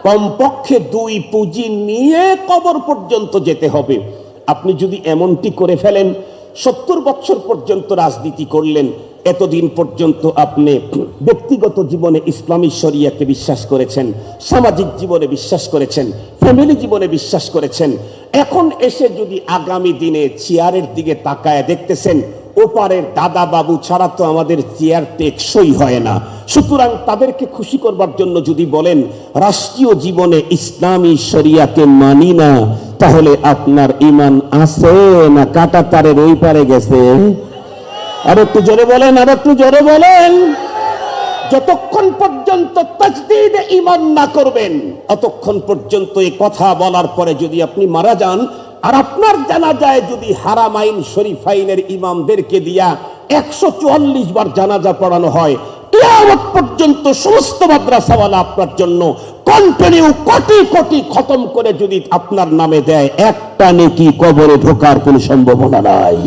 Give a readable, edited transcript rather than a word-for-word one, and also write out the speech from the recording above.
কমপক্ষে 2 পুঁজি নিয়ে কবর পর্যন্ত যেতে হবে। আপনি যদি এমনটি করে ফেলেন, 70 বছর পর্যন্ত রাজনীতি করলেন, এতদিন পর্যন্ত আপনি ব্যক্তিগত জীবনে ইসলামী শরিয়াকে বিশ্বাস করেছেন, সামাজিক জীবনে বিশ্বাস করেছেন, ফ্যামিলি জীবনে বিশ্বাস করেছেন, এখন এসে যদি আগামী দিনে চেয়ারের দিকে তাকায় দেখতেছেন ওপারের দাদা বাবু ছাড়া তো আমাদের চেয়ার টেকসই হয় না, সুতরাং তাদেরকে খুশি করবার জন্য যদি বলেন রাষ্ট্রীয় জীবনে ইসলামী শরিয়াকে মানি না, তাহলে আপনার ঈমান আছে না কাটা তারের ওই পারে গেছে? আর একটু জোরে বলেন, আর একটু জোরে বলেন। যতক্ষণ পর্যন্ত তাজদীদ ঈমান না করবেন, ততক্ষণ পর্যন্ত এই কথা বলার পরে যদি আপনি মারা যান আর আপনার জানাজায় যদি হারামাইন শরীফাইনের ইমামদেরকে দিয়া 144 বার জানাজা পড়ানো হয়, কিয়ামত পর্যন্ত সমস্ত মাদ্রাসাওয়ালা আপনার জন্য কন্টিনিউ কোটি কোটি খতম করে যদি আপনার নামে দেয়, একটা নেকি কবরে ঢোকার কোনো সম্ভাবনা নাই।